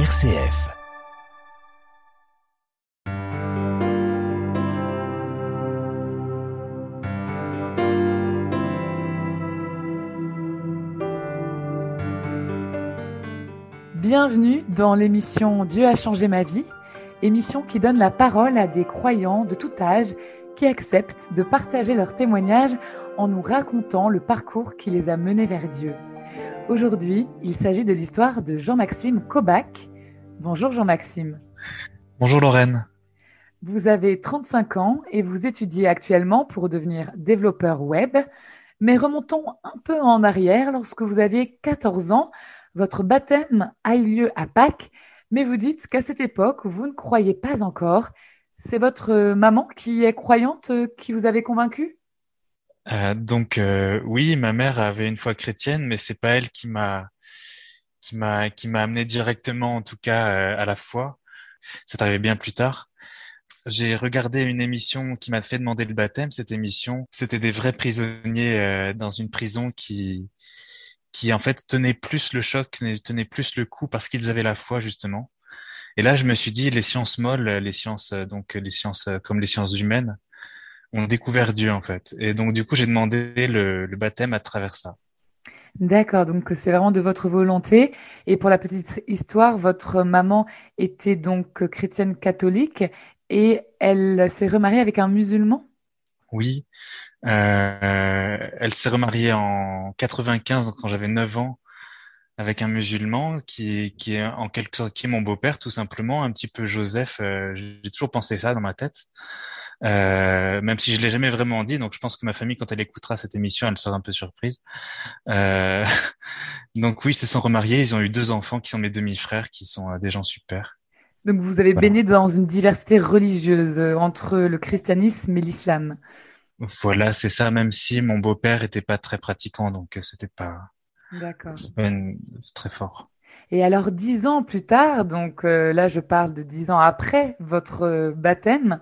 RCF. Bienvenue dans l'émission Dieu a changé ma vie, émission qui donne la parole à des croyants de tout âge qui acceptent de partager leur témoignage en nous racontant le parcours qui les a menés vers Dieu. Aujourd'hui, il s'agit de l'histoire de Jean-Maxime Kobach. Bonjour Jean-Maxime. Bonjour Lorraine. Vous avez 35 ans et vous étudiez actuellement pour devenir développeur web. Mais remontons un peu en arrière, lorsque vous aviez 14 ans, votre baptême a eu lieu à Pâques, mais vous dites qu'à cette époque, vous ne croyez pas encore. C'est votre maman qui est croyante qui vous avait convaincu? Oui, ma mère avait une foi chrétienne, mais c'est pas elle qui m'a amené directement, en tout cas, à la foi. C'est arrivé bien plus tard. J'ai regardé une émission qui m'a fait demander le baptême. Cette émission, c'était des vrais prisonniers dans une prison qui en fait tenaient plus le choc, tenaient plus le coup parce qu'ils avaient la foi justement. Et là, je me suis dit, les sciences molles, les sciences les sciences comme les sciences humaines, ont découvert Dieu en fait. Et donc du coup, j'ai demandé le baptême à travers ça. D'accord, donc c'est vraiment de votre volonté. Et pour la petite histoire, votre maman était donc chrétienne catholique et elle s'est remariée avec un musulman? Oui, elle s'est remariée en 95, donc quand j'avais 9 ans, avec un musulman qui est en quelque sorte qui est mon beau-père tout simplement, un petit peu Joseph. J'ai toujours pensé ça dans ma tête, même si je l'ai jamais vraiment dit. Donc je pense que ma famille, quand elle écoutera cette émission, elle sera un peu surprise. Euh, donc oui, ils se sont remariés, ils ont eu 2 enfants qui sont mes demi-frères, qui sont des gens super. Donc vous avez Voilà. baigné dans une diversité religieuse entre le christianisme et l'islam. Voilà, c'est ça. Même si mon beau-père était pas très pratiquant, donc D'accord. c'est pas très fort. Et alors, 10 ans plus tard, donc là je parle de 10 ans après votre baptême,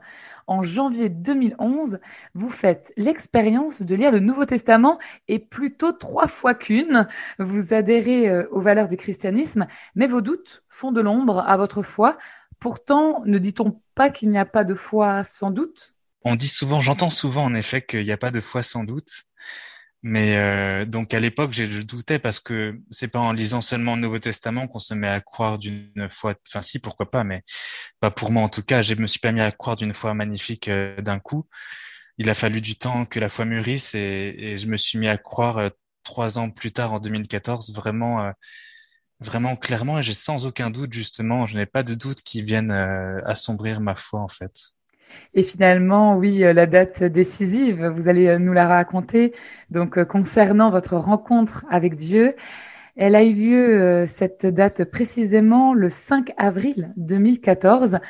en janvier 2011, vous faites l'expérience de lire le Nouveau Testament et plutôt 3 fois qu'une. Vous adhérez aux valeurs du christianisme, mais vos doutes font de l'ombre à votre foi. Pourtant, ne dit-on pas qu'il n'y a pas de foi sans doute? J'entends souvent en effet qu'il n'y a pas de foi sans doute. Mais donc à l'époque, je doutais parce que c'est pas en lisant seulement le Nouveau Testament qu'on se met à croire d'une foi. Enfin, si, pourquoi pas, mais pas pour moi en tout cas. Je me suis pas mis à croire d'une foi magnifique d'un coup. Il a fallu du temps que la foi mûrisse et je me suis mis à croire 3 ans plus tard, en 2014, vraiment clairement. Et j'ai sans aucun doute justement, je n'ai pas de doute qui viennent assombrir ma foi en fait. Et finalement, oui, la date décisive, vous allez nous la raconter. Donc, concernant votre rencontre avec Dieu, elle a eu lieu, cette date précisément, le 5 avril 2014.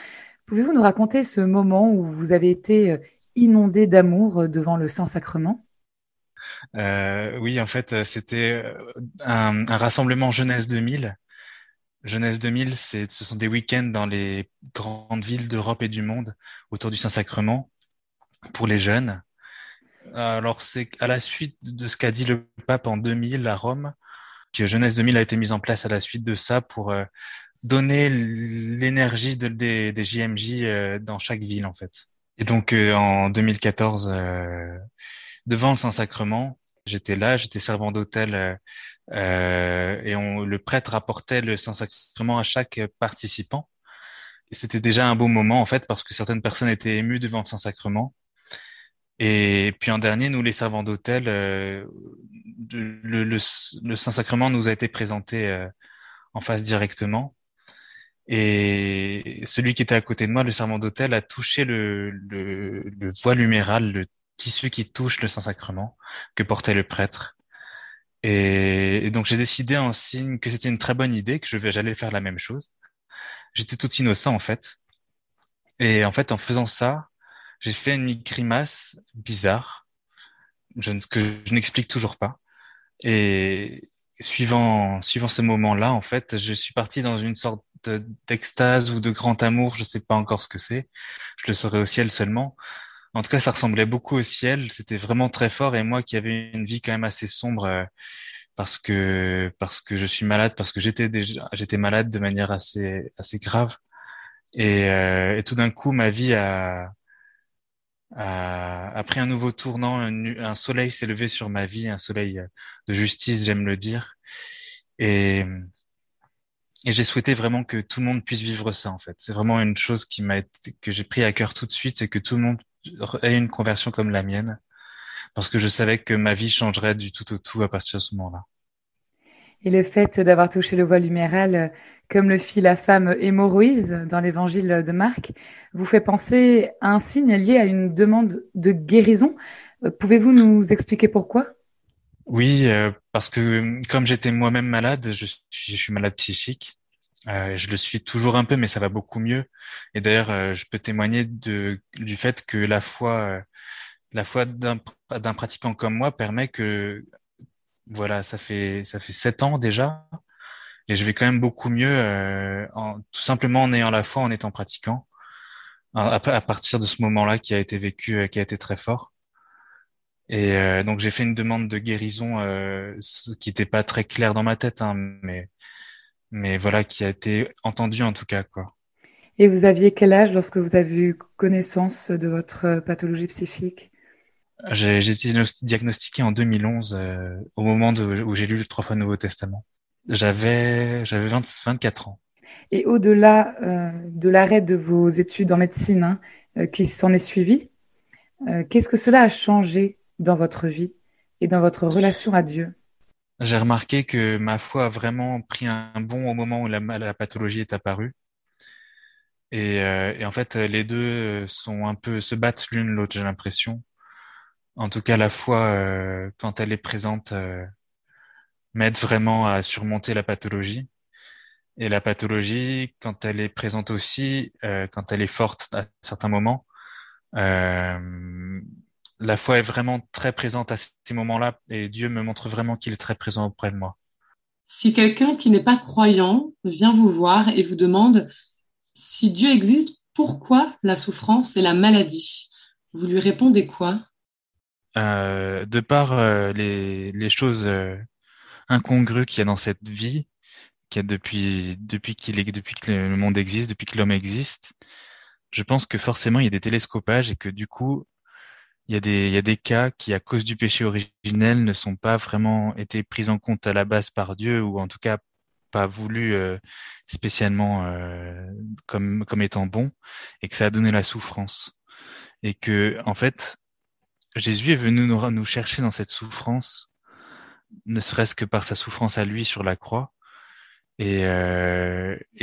Pouvez-vous nous raconter ce moment où vous avez été inondé d'amour devant le Saint-Sacrement? Oui, en fait, c'était un rassemblement Jeunesse 2000. Jeunesse 2000, ce sont des week-ends dans les grandes villes d'Europe et du monde autour du Saint-Sacrement pour les jeunes. Alors, c'est à la suite de ce qu'a dit le pape en 2000 à Rome que Jeunesse 2000 a été mise en place à la suite de ça pour donner l'énergie des JMJ dans chaque ville, en fait. Et donc, en 2014, devant le Saint-Sacrement, j'étais là, j'étais servant d'hôtel le prêtre apportait le Saint-Sacrement à chaque participant. Et c'était déjà un beau moment en fait parce que certaines personnes étaient émues devant le Saint-Sacrement. Et puis en dernier, nous les servants d'hôtel, le Saint-Sacrement nous a été présenté en face directement. Et celui qui était à côté de moi, le servant d'hôtel, a touché le voile huméral, le tissu qui touche le Saint-Sacrement que portait le prêtre. Et donc j'ai décidé en signe que c'était une très bonne idée, que j'allais faire la même chose. J'étais tout innocent en fait. Et en fait, en faisant ça, j'ai fait une grimace bizarre, que je n'explique toujours pas. Et suivant ce moment-là, en fait, je suis parti dans une sorte d'extase ou de grand amour, je sais pas encore ce que c'est. Je le saurai au ciel seulement. En tout cas, ça ressemblait beaucoup au ciel. C'était vraiment très fort. Et moi qui avais une vie quand même assez sombre, parce que je suis malade, parce que j'étais malade de manière assez grave. Et tout d'un coup, ma vie a pris un nouveau tournant. Un soleil s'est levé sur ma vie, un soleil de justice, j'aime le dire. Et, et j'ai souhaité vraiment que tout le monde puisse vivre ça, en fait. C'est vraiment une chose que j'ai pris à cœur tout de suite, c'est que tout le monde ait une conversion comme la mienne, parce que je savais que ma vie changerait du tout au tout à partir de ce moment-là. Et le fait d'avoir touché le voile huméral, comme le fit la femme hémorroïse dans l'évangile de Marc, vous fait penser à un signe lié à une demande de guérison. Pouvez-vous nous expliquer pourquoi? Oui, parce que comme j'étais moi-même malade, je suis malade psychique. Je le suis toujours un peu, mais ça va beaucoup mieux. Et d'ailleurs, je peux témoigner du fait que la foi d'un pratiquant comme moi permet que, voilà, ça fait 7 ans déjà, et je vais quand même beaucoup mieux, tout simplement en ayant la foi, en étant pratiquant. À partir de ce moment-là qui a été vécu, qui a été très fort. Et donc j'ai fait une demande de guérison, ce qui n'était pas très clair dans ma tête, hein, mais voilà, qui a été entendue en tout cas, quoi. Et vous aviez quel âge lorsque vous avez eu connaissance de votre pathologie psychique? J'ai été diagnostiqué en 2011, au moment où j'ai lu le 3 fois Nouveau Testament. J'avais 24 ans. Et au-delà de l'arrêt de vos études en médecine, hein, qui s'en est suivi, qu'est-ce que cela a changé dans votre vie et dans votre relation à Dieu? J'ai remarqué que ma foi a vraiment pris un bond au moment où la pathologie est apparue. Et en fait, les deux sont un peu se battent l'une l'autre, j'ai l'impression. En tout cas, la foi, quand elle est présente, m'aide vraiment à surmonter la pathologie. Et la pathologie, quand elle est présente aussi, quand elle est forte à certains moments, euh, la foi est vraiment très présente à ces moments-là et Dieu me montre vraiment qu'il est très présent auprès de moi. Si quelqu'un qui n'est pas croyant vient vous voir et vous demande si Dieu existe, pourquoi la souffrance et la maladie? Vous lui répondez quoi? De par les choses incongrues qu'il y a dans cette vie, qu'il y a depuis que le monde existe, depuis que l'homme existe, je pense que forcément il y a des télescopages et que du coup il y a des cas qui, à cause du péché originel, ne sont pas vraiment été pris en compte à la base par Dieu, ou en tout cas pas voulus spécialement comme étant bons, et que ça a donné la souffrance. Et que, en fait, Jésus est venu nous chercher dans cette souffrance, ne serait-ce que par sa souffrance à lui sur la croix, et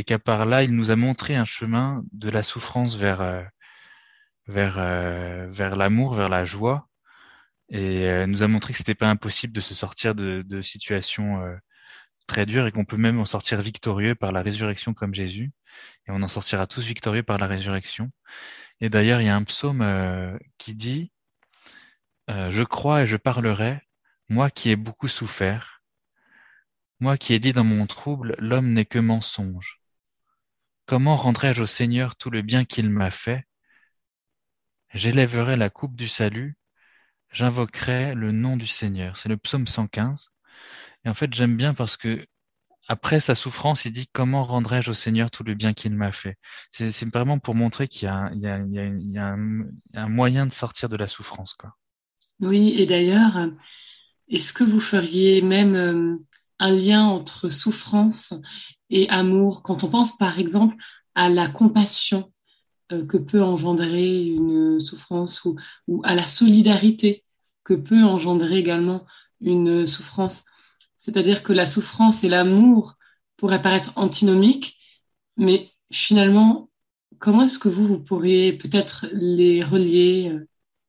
qu'à part là, il nous a montré un chemin de la souffrance vers l'amour, vers la joie, et nous a montré que c'était pas impossible de se sortir de situations très dures et qu'on peut même en sortir victorieux par la résurrection comme Jésus. Et on en sortira tous victorieux par la résurrection. Et d'ailleurs, il y a un psaume qui dit Je crois et je parlerai, moi qui ai beaucoup souffert, moi qui ai dit dans mon trouble, l'homme n'est que mensonge. Comment rendrai-je au Seigneur tout le bien qu'il m'a fait? J'élèverai la coupe du salut, j'invoquerai le nom du Seigneur. C'est le psaume 115. Et en fait, j'aime bien parce que après sa souffrance, il dit comment rendrai-je au Seigneur tout le bien qu'il m'a fait. C'est vraiment pour montrer qu'il y a, il y a, il y a, il y a un moyen de sortir de la souffrance, quoi. Oui, et d'ailleurs, est-ce que vous feriez même un lien entre souffrance et amour quand on pense par exemple à la compassion que peut engendrer une souffrance ou à la solidarité que peut engendrer également une souffrance? C'est-à-dire que la souffrance et l'amour pourraient paraître antinomiques, mais finalement, comment est-ce que vous pourriez peut-être les relier?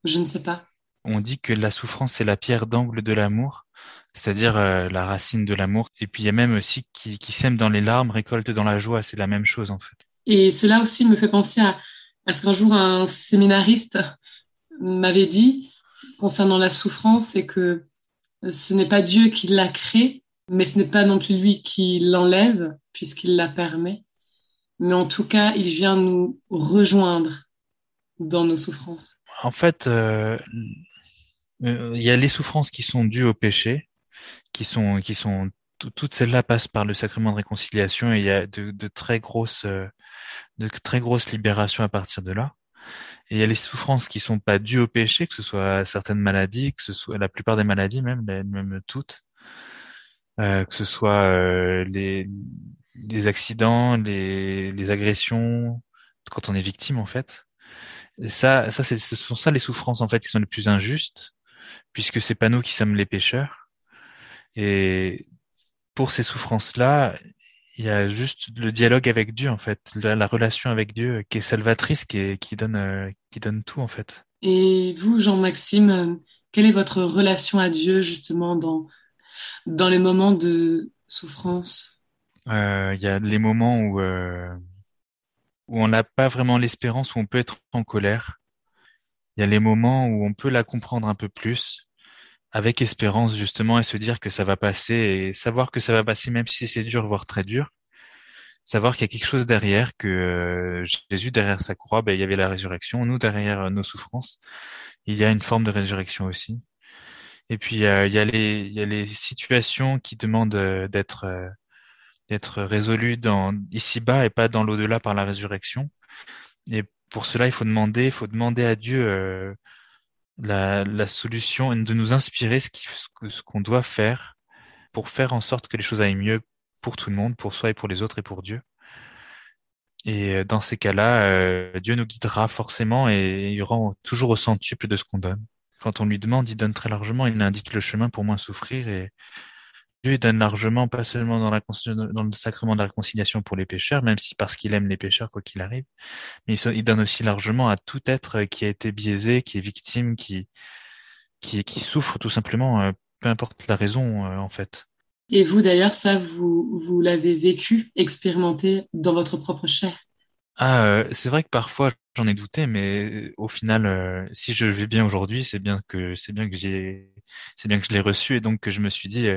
Je ne sais pas. On dit que la souffrance, c'est la pierre d'angle de l'amour, c'est-à-dire la racine de l'amour. Et puis il y a même aussi qui sème dans les larmes, récolte dans la joie. C'est la même chose, en fait. Et cela aussi me fait penser à ce qu'un jour un séminariste m'avait dit concernant la souffrance, c'est que ce n'est pas Dieu qui la crée, mais ce n'est pas non plus lui qui l'enlève, puisqu'il la permet. Mais en tout cas, il vient nous rejoindre dans nos souffrances. En fait, il y a les souffrances qui sont dues au péché, toutes celles-là passent par le sacrement de réconciliation et il y a de très grosses libérations à partir de là. Et il y a les souffrances qui sont pas dues au péché, que ce soit certaines maladies, que ce soit la plupart des maladies même, même toutes, que ce soit les accidents, les agressions, quand on est victime en fait. Et ce sont ça les souffrances en fait qui sont les plus injustes, puisque c'est pas nous qui sommes les pécheurs. Et pour ces souffrances-là, il y a juste le dialogue avec Dieu en fait, la relation avec Dieu qui est salvatrice, qui donne tout en fait. Et vous, Jean-Maxime, quelle est votre relation à Dieu justement dans les moments de souffrance? Il y a les moments où on n'a pas vraiment l'espérance, où on peut être en colère. Il y a les moments où on peut la comprendre un peu plus, avec espérance justement, et se dire que ça va passer, et savoir que ça va passer même si c'est dur, voire très dur. Savoir qu'il y a quelque chose derrière, que Jésus derrière sa croix, ben, il y avait la résurrection. Nous derrière nos souffrances, il y a une forme de résurrection aussi. Et puis il y a les situations qui demandent d'être résolues dans ici-bas et pas dans l'au-delà par la résurrection. Et pour cela, il faut demander à Dieu la solution et de nous inspirer ce qu'on doit faire pour faire en sorte que les choses aillent mieux pour tout le monde, pour soi et pour les autres et pour Dieu. Et dans ces cas-là, Dieu nous guidera forcément et il rend toujours au centuple de ce qu'on donne. Quand on lui demande, il donne très largement, il indique le chemin pour moins souffrir et Dieu il donne largement, pas seulement dans le sacrement de la réconciliation pour les pécheurs, même si parce qu'il aime les pécheurs quoi qu'il arrive, mais il donne aussi largement à tout être qui a été biaisé, qui est victime, qui souffre tout simplement, peu importe la raison en fait. Et vous, d'ailleurs, ça, vous l'avez vécu, expérimenté dans votre propre chair. C'est vrai que parfois j'en ai douté, mais au final, si je vais bien aujourd'hui, c'est bien que je l'ai reçu et donc que je me suis dit,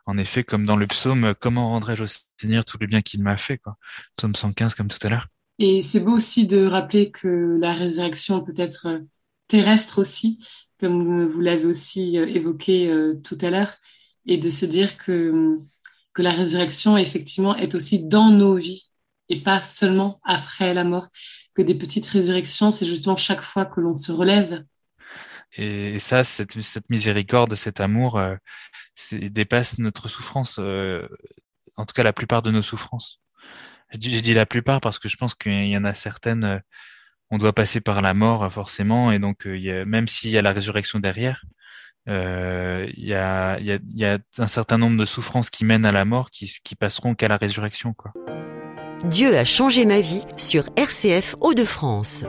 en effet, comme dans le psaume, comment rendrai-je au Seigneur tout le bien qu'il m'a fait, quoi. Psaume 115 comme tout à l'heure. Et c'est beau aussi de rappeler que la résurrection peut être terrestre aussi, comme vous l'avez aussi évoqué tout à l'heure, et de se dire que la résurrection, effectivement, est aussi dans nos vies et pas seulement après la mort. Que des petites résurrections, c'est justement chaque fois que l'on se relève. Et ça, cette miséricorde, cet amour, dépasse notre souffrance, en tout cas la plupart de nos souffrances. J'ai dit la plupart parce que je pense qu'il y en a certaines, on doit passer par la mort forcément, et donc même s'il y a la résurrection derrière, il y a un certain nombre de souffrances qui mènent à la mort qui passeront qu'à la résurrection, quoi. Dieu a changé ma vie sur RCF Hauts-de-France.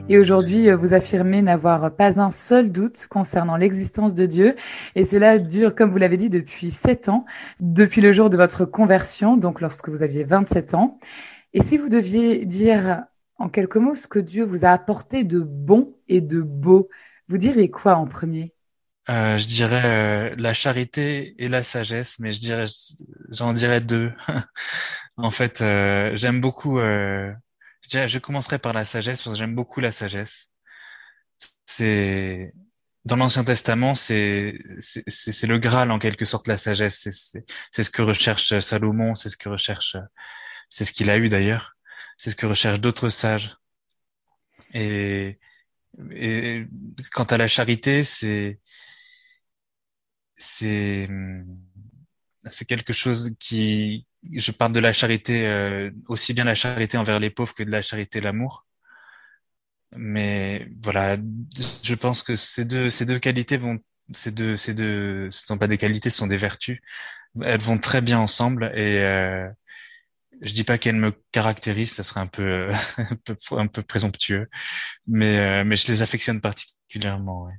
Et aujourd'hui, vous affirmez n'avoir pas un seul doute concernant l'existence de Dieu. Et cela dure, comme vous l'avez dit, depuis 7 ans, depuis le jour de votre conversion, donc lorsque vous aviez 27 ans. Et si vous deviez dire en quelques mots ce que Dieu vous a apporté de bon et de beau, vous diriez quoi en premier? Je dirais la charité et la sagesse, mais j'en dirais deux. En fait, j'aime beaucoup. Je commencerai par la sagesse parce que j'aime beaucoup la sagesse. C'est dans l'Ancien Testament, c'est le Graal en quelque sorte la sagesse. C'est ce que recherche Salomon, c'est ce qu'il a eu d'ailleurs. C'est ce que recherchent d'autres sages. Et et quant à la charité, c'est c'est quelque chose je parle de la charité, aussi bien la charité envers les pauvres que de la charité l'amour. Mais voilà, je pense que ces deux qualités ce sont pas des qualités, ce sont des vertus. Elles vont très bien ensemble et je dis pas qu'elles me caractérisent, ça serait un peu, un peu présomptueux, mais je les affectionne particulièrement. Ouais.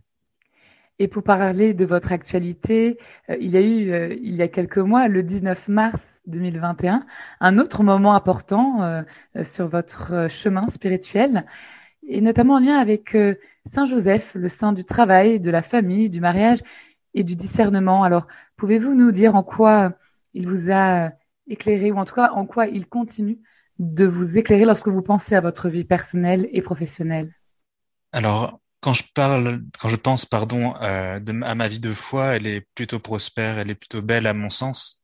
Et pour parler de votre actualité, il y a eu, il y a quelques mois, le 19 mars 2021, un autre moment important sur votre chemin spirituel, et notamment en lien avec Saint Joseph, le saint du travail, de la famille, du mariage et du discernement. Alors, pouvez-vous nous dire en quoi il vous a éclairé, ou en tout cas en quoi il continue de vous éclairer lorsque vous pensez à votre vie personnelle et professionnelle? Alors, quand je pense, pardon, à ma vie de foi, elle est plutôt prospère, elle est plutôt belle à mon sens.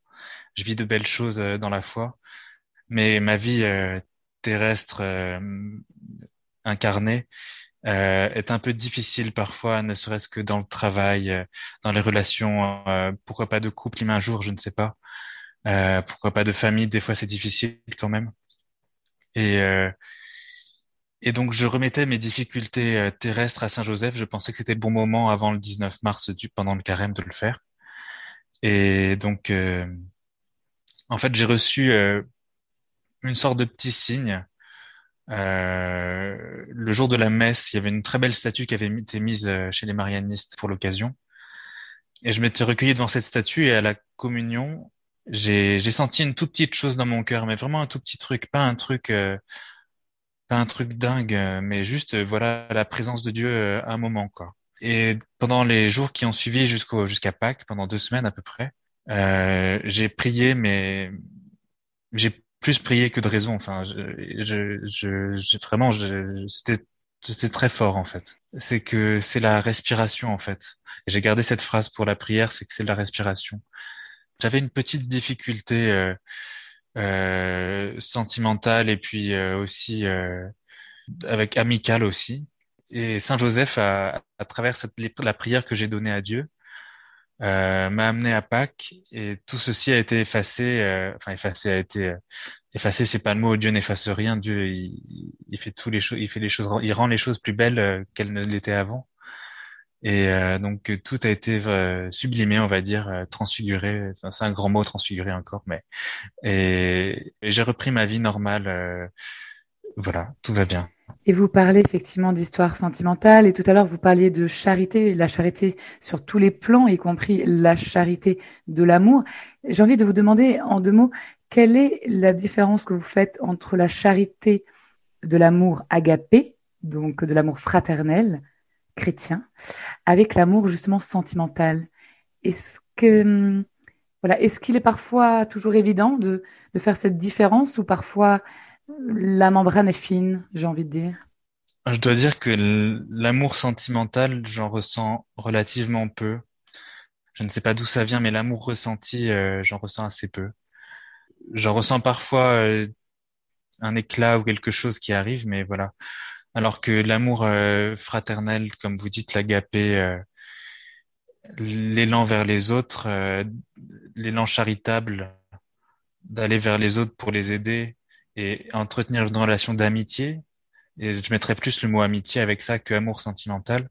Je vis de belles choses dans la foi, mais ma vie terrestre incarnée est un peu difficile parfois, ne serait-ce que dans le travail, dans les relations. Pourquoi pas de couple, un jour, je ne sais pas. Pourquoi pas de famille, des fois c'est difficile quand même. Et euh, Et donc, je remettais mes difficultés terrestres à Saint-Joseph. Je pensais que c'était le bon moment avant le 19 mars, pendant le carême, de le faire. Et donc, en fait, j'ai reçu une sorte de petit signe. Le jour de la messe, il y avait une très belle statue qui avait été mise chez les marianistes pour l'occasion. Et je m'étais recueilli devant cette statue et à la communion, j'ai senti une toute petite chose dans mon cœur, mais vraiment un tout petit truc, pas un truc dingue, mais juste voilà la présence de Dieu à un moment quoi. Et pendant les jours qui ont suivi jusqu'à Pâques, pendant 2 semaines à peu près, j'ai prié, mais j'ai plus prié que de raison. Enfin, vraiment, c'était très fort en fait. C'est que c'est la respiration en fait. Et j'ai gardé cette phrase pour la prière, c'est que c'est la respiration. J'avais une petite difficulté sentimentale et puis aussi avec amical aussi. Et Saint Joseph, à travers la prière que j'ai donnée à Dieu, m'a amené à Pâques et tout ceci a été effacé. Enfin, effacé a été effacé, c'est pas le mot. Dieu n'efface rien. Dieu, il fait tous les choses, il fait les choses, il rend les choses plus belles qu'elles ne l'étaient avant. Et donc tout a été sublimé, on va dire, transfiguré. Enfin, c'est un grand mot, transfiguré encore, mais et j'ai repris ma vie normale. Voilà, tout va bien. Et vous parlez effectivement d'histoire sentimentale, et tout à l'heure vous parliez de charité, la charité sur tous les plans, y compris la charité de l'amour. J'ai envie de vous demander en 2 mots, quelle est la différence que vous faites entre la charité de l'amour agapé, donc de l'amour fraternel, chrétien, avec l'amour justement sentimental? Est-ce que, voilà, est-ce qu'il est parfois toujours évident de faire cette différence ou parfois la membrane est fine, j'ai envie de dire? Je dois dire que l'amour sentimental, j'en ressens relativement peu. Je ne sais pas d'où ça vient, mais l'amour ressenti, j'en ressens assez peu. J'en ressens parfois un éclat ou quelque chose qui arrive, mais voilà. Alors que l'amour fraternel, comme vous dites, l'agapé, l'élan vers les autres, l'élan charitable d'aller vers les autres pour les aider et entretenir une relation d'amitié. Et je mettrais plus le mot amitié avec ça que amour sentimental.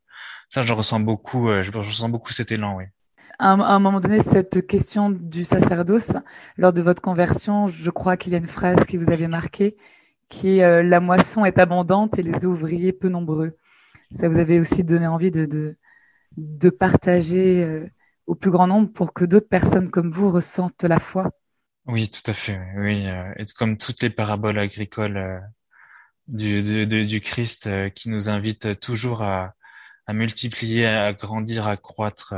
Ça, j'en ressens beaucoup, je ressens beaucoup cet élan, oui. À un moment donné, cette question du sacerdoce, lors de votre conversion, je crois qu'il y a une phrase qui vous avait marqué, qui est la moisson est abondante et les ouvriers peu nombreux. Ça vous avait aussi donné envie de partager au plus grand nombre pour que d'autres personnes comme vous ressentent la foi. Oui, tout à fait. Oui, et comme toutes les paraboles agricoles du Christ qui nous invite toujours à multiplier, à grandir, à croître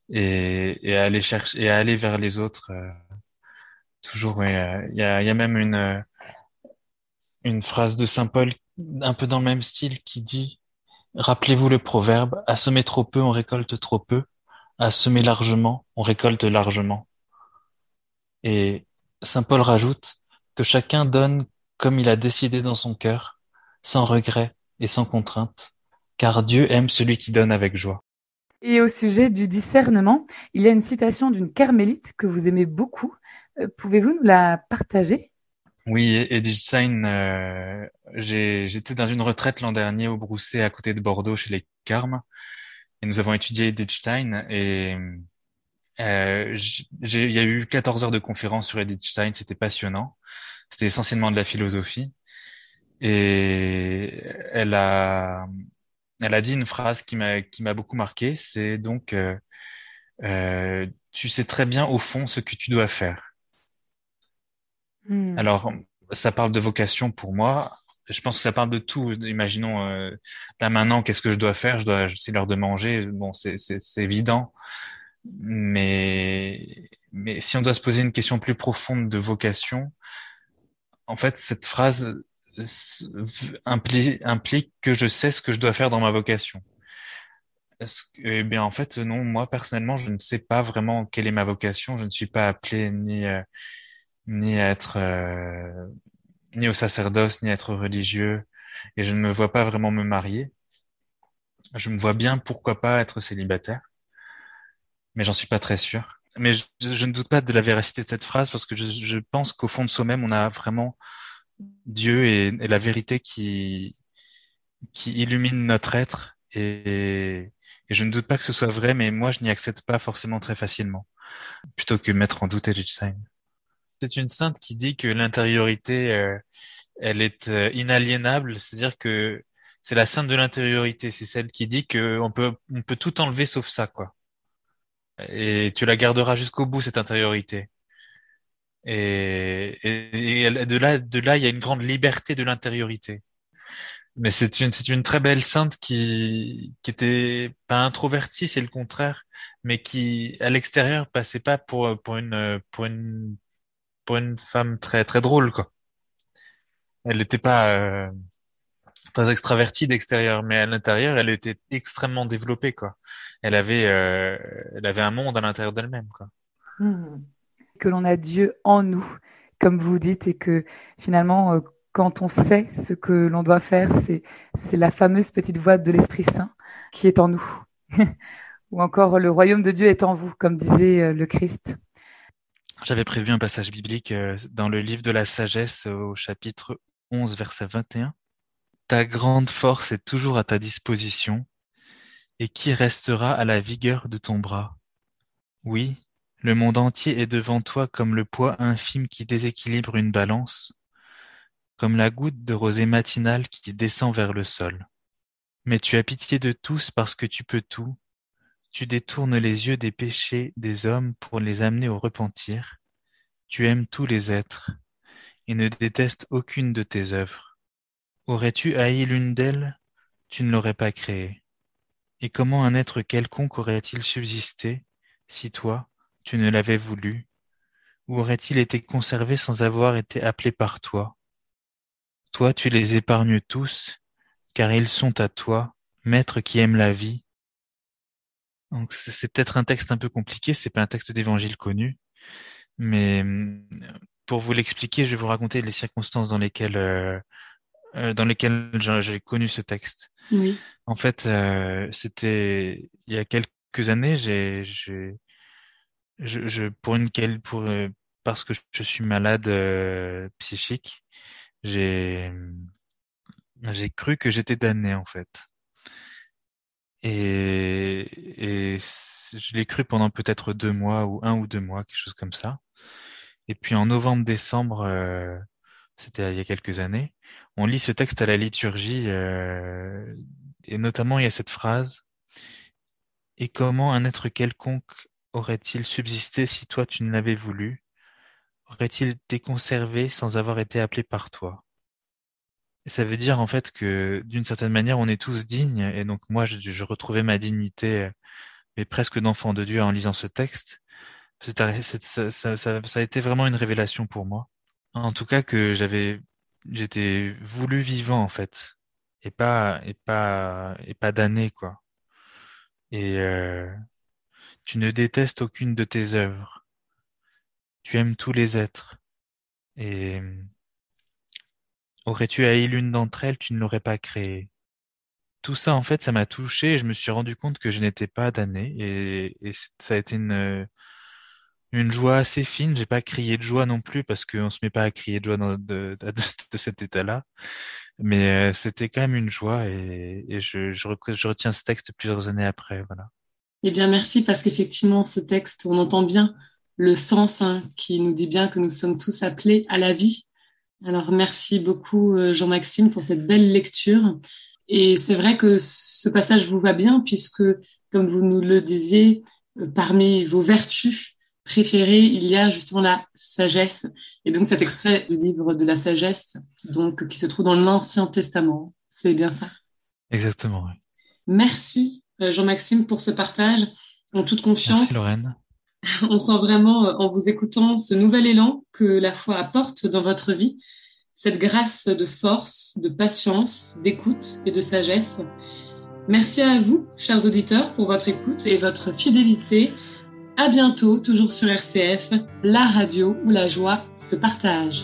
et à aller chercher et à aller vers les autres. Toujours, oui. Il y a même une phrase de Saint Paul un peu dans le même style qui dit, rappelez-vous le proverbe, à semer trop peu, on récolte trop peu, à semer largement, on récolte largement. Et Saint Paul rajoute que chacun donne comme il a décidé dans son cœur, sans regret et sans contrainte, car Dieu aime celui qui donne avec joie. Et au sujet du discernement, il y a une citation d'une carmélite que vous aimez beaucoup. Pouvez-vous nous la partager? Oui, Edith Stein, j'étais dans une retraite l'an dernier au Brousset à côté de Bordeaux chez les Carmes et nous avons étudié Edith Stein et il y a eu 14 heures de conférence sur Edith Stein, c'était passionnant. C'était essentiellement de la philosophie et elle a dit une phrase qui m'a beaucoup marqué, c'est donc tu sais très bien au fond ce que tu dois faire. Hmm. Alors, ça parle de vocation pour moi. Je pense que ça parle de tout. Imaginons là maintenant, qu'est-ce que je dois faire? C'est l'heure de manger. Bon, c'est évident. Mais si on doit se poser une question plus profonde de vocation, en fait, cette phrase implique que je sais ce que je dois faire dans ma vocation. Eh bien, en fait, non, moi, personnellement, je ne sais pas vraiment quelle est ma vocation. Je ne suis pas appelé ni à être, ni au sacerdoce, ni à être religieux. Et je ne me vois pas vraiment me marier. Je me vois bien, pourquoi pas, être célibataire. Mais j'en suis pas très sûr. Mais je ne doute pas de la véracité de cette phrase parce que je pense qu'au fond de soi-même, on a vraiment Dieu et la vérité qui illumine notre être. Et je ne doute pas que ce soit vrai, mais moi, je n'y accède pas forcément très facilement, plutôt que mettre en doute Edith. C'est une sainte qui dit que l'intériorité, elle est inaliénable, c'est-à-dire que c'est la sainte de l'intériorité, c'est celle qui dit que on peut tout enlever sauf ça, quoi. Et tu la garderas jusqu'au bout, cette intériorité. De là, il y a une grande liberté de l'intériorité. Mais c'est une très belle sainte qui était pas introvertie, c'est le contraire, mais qui, à l'extérieur, passait pas pour une femme très, très drôle, quoi. Elle n'était pas, très extravertie d'extérieur, mais à l'intérieur, elle était extrêmement développée, quoi. Elle avait un monde à l'intérieur d'elle-même, quoi. Hmm. Que l'on a Dieu en nous, comme vous dites, et que finalement, quand on sait ce que l'on doit faire, c'est la fameuse petite voix de l'Esprit Saint qui est en nous. Ou encore, le royaume de Dieu est en vous, comme disait le Christ. J'avais prévu un passage biblique dans le livre de la sagesse au chapitre 11, verset 21. Ta grande force est toujours à ta disposition, et qui restera à la vigueur de ton bras? Oui, le monde entier est devant toi comme le poids infime qui déséquilibre une balance, comme la goutte de rosée matinale qui descend vers le sol. Mais tu as pitié de tous parce que tu peux tout. Tu détournes les yeux des péchés des hommes pour les amener au repentir. Tu aimes tous les êtres et ne détestes aucune de tes œuvres. Aurais-tu haï l'une d'elles, tu ne l'aurais pas créée. Et comment un être quelconque aurait-il subsisté si toi, tu ne l'avais voulu? Ou aurait-il été conservé sans avoir été appelé par toi? Toi, tu les épargnes tous, car ils sont à toi, Maître qui aime la vie. Donc c'est peut-être un texte un peu compliqué, c'est pas un texte d'évangile connu, mais pour vous l'expliquer, je vais vous raconter les circonstances dans lesquelles j'ai connu ce texte. Oui. En fait, c'était il y a quelques années, pour parce que je suis malade psychique, j'ai j'ai cru que j'étais damné en fait. Je l'ai cru pendant peut-être 2 mois ou 1 ou 2 mois, quelque chose comme ça. Et puis en novembre-décembre, c'était il y a quelques années, on lit ce texte à la liturgie et notamment il y a cette phrase: Et comment un être quelconque aurait-il subsisté si toi tu ne l'avais voulu? Aurait-il été conservé sans avoir été appelé par toi? Et ça veut dire en fait que d'une certaine manière on est tous dignes, et donc moi je retrouvais ma dignité, mais presque d'enfant de Dieu en lisant ce texte. Ça a été vraiment une révélation pour moi. En tout cas que j'étais voulu vivant en fait, et pas damné quoi. Et tu ne détestes aucune de tes œuvres. Tu aimes tous les êtres. Et aurais-tu haï l'une d'entre elles, tu ne l'aurais pas créée. Tout ça, en fait, ça m'a touché et je me suis rendu compte que je n'étais pas damné. Ça a été une joie assez fine. J'ai pas crié de joie non plus parce qu'on se met pas à crier de joie de cet état-là. Mais c'était quand même une joie et je retiens ce texte plusieurs années après. Voilà. Eh bien, merci parce qu'effectivement, ce texte, on entend bien le sens hein, qui nous dit bien que nous sommes tous appelés à la vie. Alors, merci beaucoup, Jean-Maxime, pour cette belle lecture. Et c'est vrai que ce passage vous va bien puisque, comme vous nous le disiez, parmi vos vertus préférées, il y a justement la sagesse. Et donc, cet extrait du livre de la sagesse, donc, qui se trouve dans l'Ancien Testament. C'est bien ça. Exactement. Oui. Merci, Jean-Maxime, pour ce partage en toute Merci confiance. Lorraine. On sent vraiment, en vous écoutant, ce nouvel élan que la foi apporte dans votre vie, cette grâce de force, de patience, d'écoute et de sagesse. Merci à vous, chers auditeurs, pour votre écoute et votre fidélité. À bientôt, toujours sur RCF, la radio où la joie se partage.